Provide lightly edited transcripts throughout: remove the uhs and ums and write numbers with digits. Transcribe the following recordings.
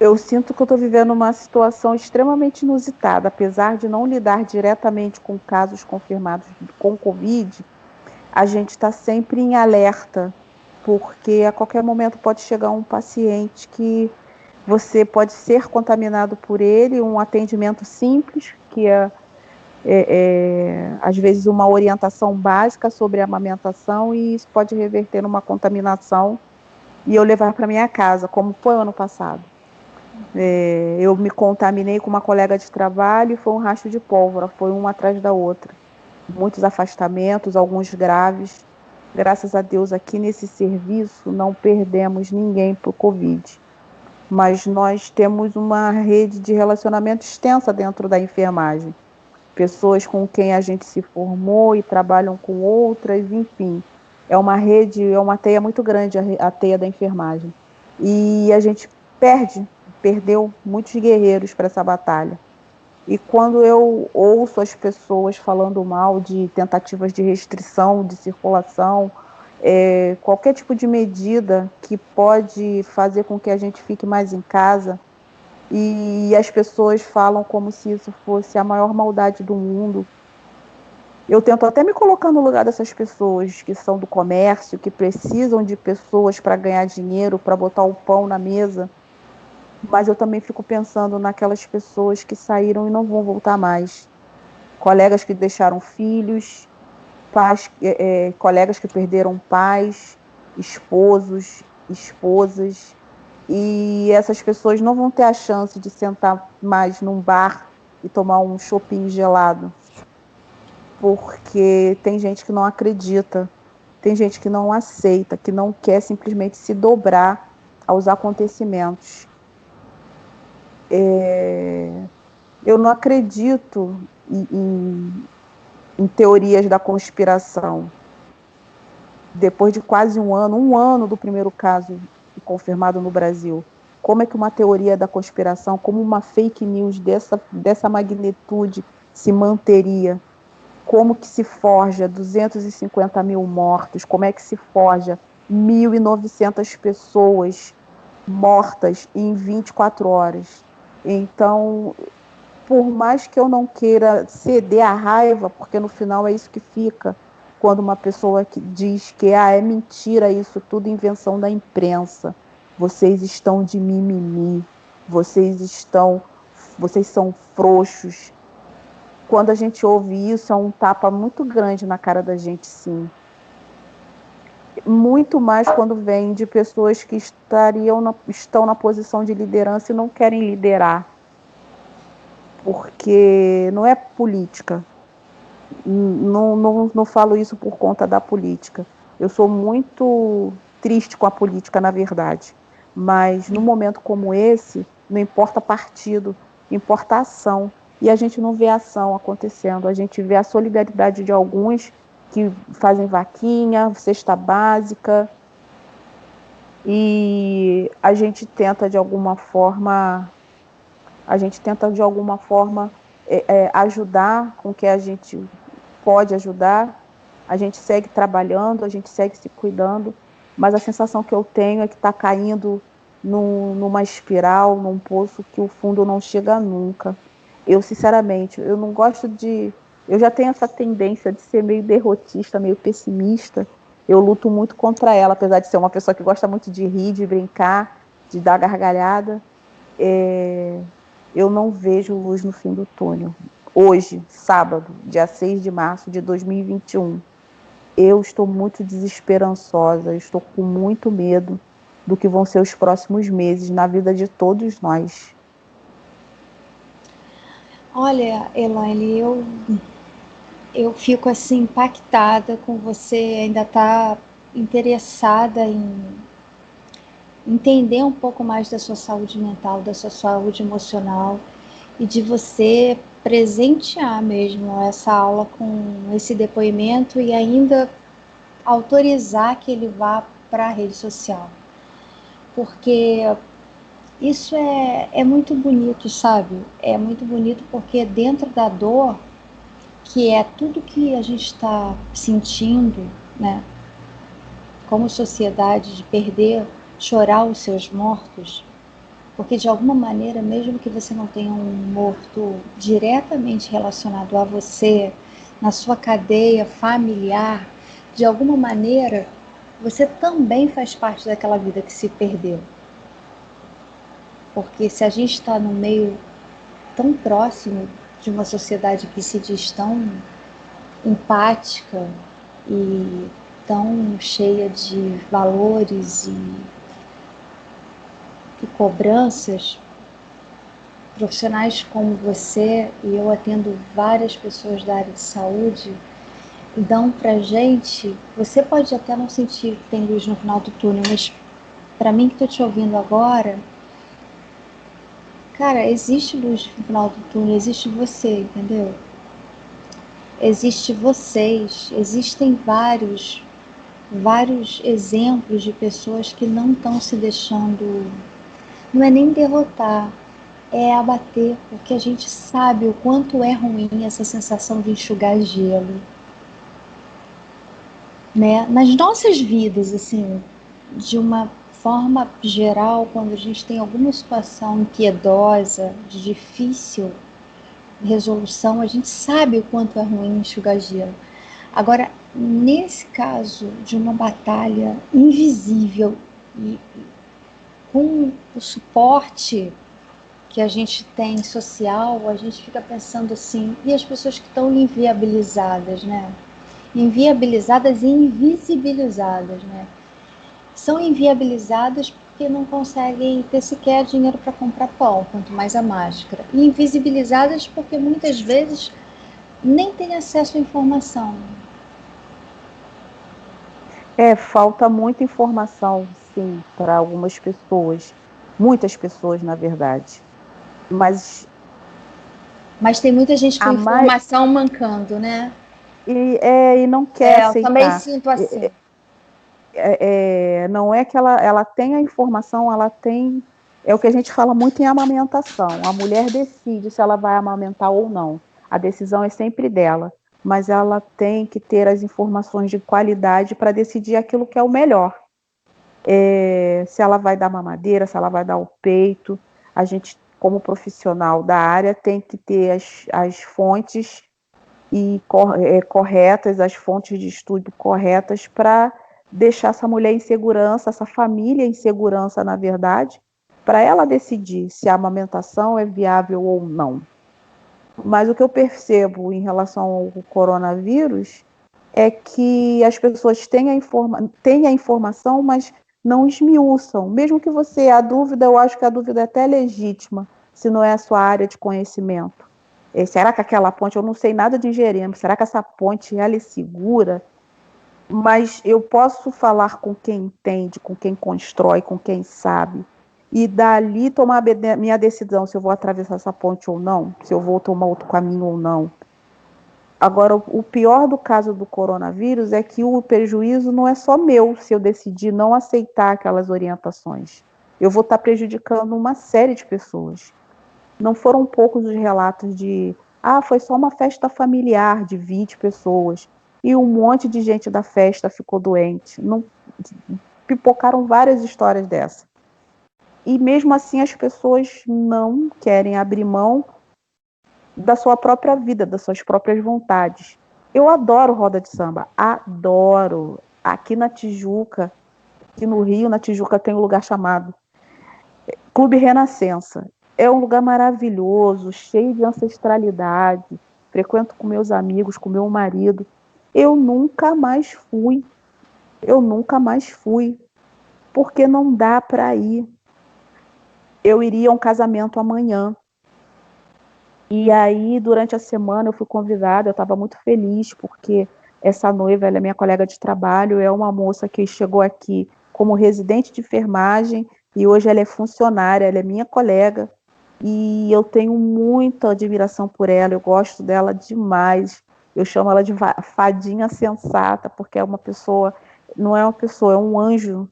Eu sinto que eu estou vivendo uma situação extremamente inusitada, apesar de não lidar diretamente com casos confirmados com Covid, a gente está sempre em alerta, porque a qualquer momento pode chegar um paciente que você pode ser contaminado por ele, um atendimento simples, que às vezes uma orientação básica sobre a amamentação, e isso pode reverter numa contaminação e eu levar para minha casa, como foi o ano passado. Eu me contaminei com uma colega de trabalho e foi um rastro de pólvora, foi uma atrás da outra. Muitos afastamentos, alguns graves. Graças a Deus, aqui nesse serviço não perdemos ninguém para o Covid. Mas nós temos uma rede de relacionamento extensa dentro da enfermagem. Pessoas com quem a gente se formou e trabalham com outras, enfim. É uma rede, é uma teia muito grande, a teia da enfermagem. E a gente perdeu muitos guerreiros para essa batalha. E quando eu ouço as pessoas falando mal de tentativas de restrição de circulação, qualquer tipo de medida que pode fazer com que a gente fique mais em casa, e as pessoas falam como se isso fosse a maior maldade do mundo. Eu tento até me colocar no lugar dessas pessoas que são do comércio, que precisam de pessoas para ganhar dinheiro, para botar o pão na mesa, mas eu também fico pensando naquelas pessoas que saíram e não vão voltar mais. Colegas que deixaram filhos, pais, colegas que perderam pais, esposos, esposas, e essas pessoas não vão ter a chance de sentar mais num bar e tomar um chopinho gelado, porque tem gente que não acredita, tem gente que não aceita, que não quer simplesmente se dobrar aos acontecimentos. Eu não acredito em teorias da conspiração. Depois de quase um ano do primeiro caso confirmado no Brasil, como é que uma teoria da conspiração, como uma fake news dessa magnitude se manteria? Como que se forja 250 mil mortos? Como é que se forja 1.900 pessoas mortas em 24 horas? Então, por mais que eu não queira ceder à raiva, porque no final é isso que fica, quando uma pessoa que diz que é mentira isso tudo, invenção da imprensa, vocês estão de mimimi, vocês são frouxos. Quando a gente ouve isso, é um tapa muito grande na cara da gente, sim. Muito mais quando vem de pessoas que estão na posição de liderança e não querem liderar, porque não é política. Não falo isso por conta da política. Eu sou muito triste com a política, na verdade. Mas num momento como esse, não importa partido, importa ação. E a gente não vê a ação acontecendo. A gente vê a solidariedade de alguns que fazem vaquinha, cesta básica. E a gente tenta de alguma forma ajudar com que a gente pode ajudar, a gente segue trabalhando, a gente segue se cuidando, mas a sensação que eu tenho é que está caindo numa espiral, num poço que o fundo não chega nunca. Eu, sinceramente, eu não gosto de... Eu já tenho essa tendência de ser meio derrotista, meio pessimista. Eu luto muito contra ela, apesar de ser uma pessoa que gosta muito de rir, de brincar, de dar gargalhada. Eu não vejo luz no fim do túnel. Hoje, sábado, dia 6 de março de 2021, eu estou muito desesperançosa, estou com muito medo do que vão ser os próximos meses na vida de todos nós. Olha, Elaine, eu fico assim impactada com você ainda tá interessada em entender um pouco mais da sua saúde mental, da sua saúde emocional e de você presentear mesmo essa aula com esse depoimento e ainda autorizar que ele vá para a rede social. Porque isso é muito bonito, sabe? É muito bonito porque dentro da dor, que é tudo que a gente está sentindo, né? Como sociedade, de perder, chorar os seus mortos, Porque de alguma maneira, mesmo que você não tenha um morto diretamente relacionado a você, na sua cadeia familiar, de alguma maneira, você também faz parte daquela vida que se perdeu. Porque se a gente está no meio tão próximo de uma sociedade que se diz tão empática e tão cheia de valores e cobranças, profissionais como você, e eu atendo várias pessoas da área de saúde, dão pra gente, você pode até não sentir que tem luz no final do túnel, mas para mim que estou te ouvindo agora, cara, existe luz no final do túnel, existe você, entendeu? Existe vocês, existem vários exemplos de pessoas que não estão se deixando, não é nem derrotar, é abater, porque a gente sabe o quanto é ruim essa sensação de enxugar gelo, né? Nas nossas vidas, assim, de uma forma geral, quando a gente tem alguma situação impiedosa, de difícil resolução, a gente sabe o quanto é ruim enxugar gelo. Agora, nesse caso de uma batalha invisível e com o suporte que a gente tem social, a gente fica pensando assim, e as pessoas que estão inviabilizadas, né? Inviabilizadas e invisibilizadas, né? São inviabilizadas porque não conseguem ter sequer dinheiro para comprar pão, quanto mais a máscara. E invisibilizadas porque muitas vezes nem têm acesso à informação. Falta muita informação, sim, para algumas pessoas. Muitas pessoas, na verdade. Mas Mas tem muita gente com a mais. informação mancando, né? E não quer Eu também aceitar. sinto assim. Não é que ela tem a informação, ela tem. É o que a gente fala muito em amamentação. A mulher decide se ela vai amamentar ou não. A decisão é sempre dela. Mas ela tem que ter as informações de qualidade para decidir aquilo que é o melhor. Se ela vai dar mamadeira, se ela vai dar o peito. A gente, como profissional da área, tem que ter as fontes corretas, as fontes de estudo corretas para deixar essa mulher em segurança, essa família em segurança, na verdade, para ela decidir se a amamentação é viável ou não. Mas o que eu percebo em relação ao coronavírus é que as pessoas têm a informação, mas não esmiuçam. Mesmo que a dúvida, eu acho que a dúvida é até legítima, se não é a sua área de conhecimento. Será que aquela ponte, eu não sei nada de engenharia, será que essa ponte ela é segura? Mas eu posso falar com quem entende, com quem constrói, com quem sabe, e dali tomar a minha decisão se eu vou atravessar essa ponte ou não, se eu vou tomar outro caminho ou não. Agora, o pior do caso do coronavírus é que o prejuízo não é só meu, se eu decidir não aceitar aquelas orientações. Eu vou estar prejudicando uma série de pessoas. Não foram poucos os relatos de foi só uma festa familiar de 20 pessoas e um monte de gente da festa ficou doente. Não, pipocaram várias histórias dessa. E mesmo assim as pessoas não querem abrir mão da sua própria vida, das suas próprias vontades. Eu adoro roda de samba, adoro. Aqui na Tijuca, aqui no Rio, na Tijuca, tem um lugar chamado Clube Renascença. É um lugar maravilhoso, cheio de ancestralidade. Frequento com meus amigos, com meu marido. Eu nunca mais fui. Porque não dá para ir. Eu iria a um casamento amanhã. E aí, durante a semana, eu fui convidada, eu estava muito feliz, porque essa noiva, ela é minha colega de trabalho, é uma moça que chegou aqui como residente de enfermagem, e hoje ela é funcionária, ela é minha colega, e eu tenho muita admiração por ela, eu gosto dela demais, eu chamo ela de fadinha sensata, porque é uma pessoa, não é uma pessoa, é um anjo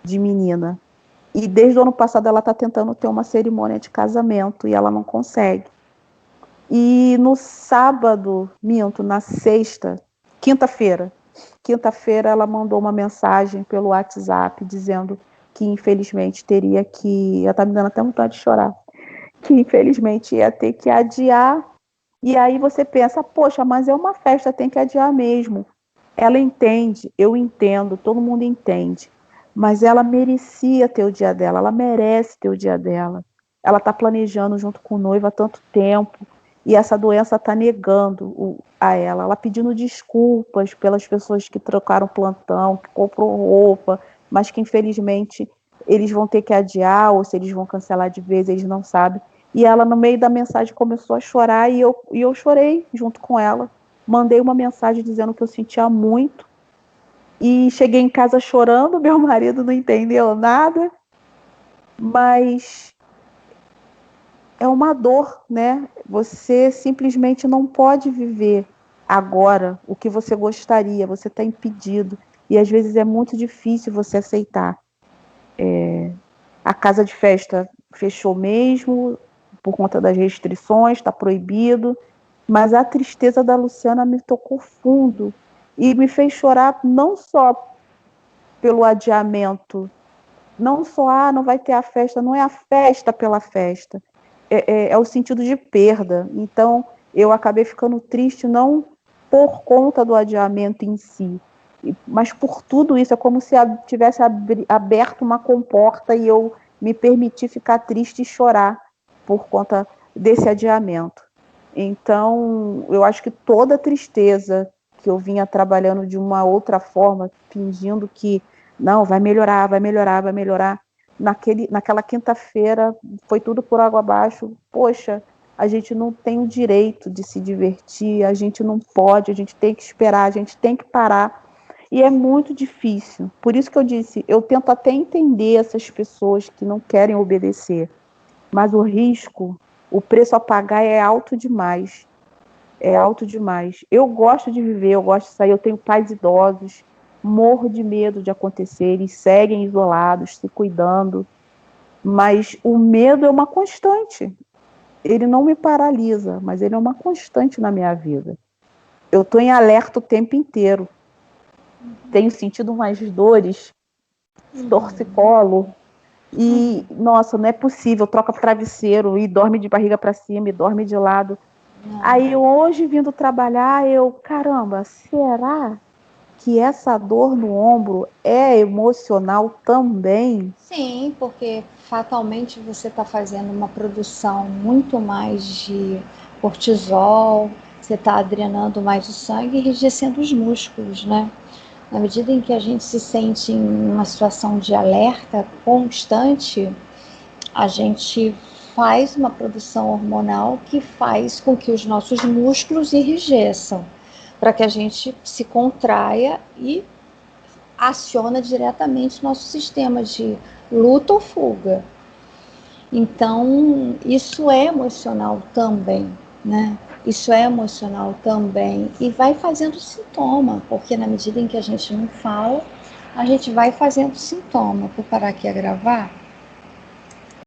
de menina. E desde o ano passado ela está tentando ter uma cerimônia de casamento, e ela não consegue. E no sábado, na sexta, quinta-feira, ela mandou uma mensagem pelo WhatsApp dizendo que infelizmente teria que... Já tá me dando até vontade de chorar. Que infelizmente ia ter que adiar. E aí você pensa, poxa, mas é uma festa, tem que adiar mesmo. Ela entende, eu entendo, todo mundo entende. Mas ela merecia ter o dia dela, ela merece ter o dia dela. Ela está planejando junto com o noivo há tanto tempo. E essa doença está negando a ela. Ela pedindo desculpas pelas pessoas que trocaram plantão, que comprou roupa, mas que infelizmente eles vão ter que adiar, ou se eles vão cancelar de vez, eles não sabem. E ela, no meio da mensagem, começou a chorar e eu chorei junto com ela. Mandei uma mensagem dizendo que eu sentia muito. E cheguei em casa chorando, meu marido não entendeu nada. Mas é uma dor, né? Você simplesmente não pode viver agora o que você gostaria, você está impedido. E às vezes é muito difícil você aceitar. A casa de festa fechou mesmo, por conta das restrições, está proibido. Mas a tristeza da Luciana me tocou fundo e me fez chorar não só pelo adiamento, não só, não vai ter a festa, não é a festa pela festa, é o sentido de perda. Então, eu acabei ficando triste não por conta do adiamento em si, mas por tudo isso. É como se tivesse aberto uma comporta e eu me permiti ficar triste e chorar por conta desse adiamento. Então, eu acho que toda a tristeza que eu vinha trabalhando de uma outra forma, fingindo que não, vai melhorar, vai melhorar, vai melhorar, naquela quinta-feira foi tudo por água abaixo. Poxa, a gente não tem o direito de se divertir, a gente não pode, a gente tem que esperar, a gente tem que parar. E é muito difícil. Por isso que eu disse, eu tento até entender essas pessoas que não querem obedecer, mas o risco, o preço a pagar é alto demais. É alto demais. Eu gosto de viver, eu gosto de sair, eu tenho pais idosos, morro de medo de acontecer, eles seguem isolados, se cuidando, mas o medo é uma constante. Ele não me paralisa, mas ele é uma constante na minha vida. Eu estou em alerta o tempo inteiro. Tenho sentido umas dores, torcicolo, e, nossa, não é possível, troca travesseiro e dorme de barriga para cima e dorme de lado. Aí hoje, vindo trabalhar, caramba, será que essa dor no ombro é emocional também? Sim, porque fatalmente você está fazendo uma produção muito mais de cortisol, você está drenando mais o sangue e enrijecendo os músculos, né? Na medida em que a gente se sente em uma situação de alerta constante, a gente faz uma produção hormonal que faz com que os nossos músculos enrijeçam, para que a gente se contraia e aciona diretamente nosso sistema de luta ou fuga. Então, isso é emocional também, né? Isso é emocional também e vai fazendo sintoma, porque na medida em que a gente não fala, a gente vai fazendo sintoma. Vou parar aqui a gravar.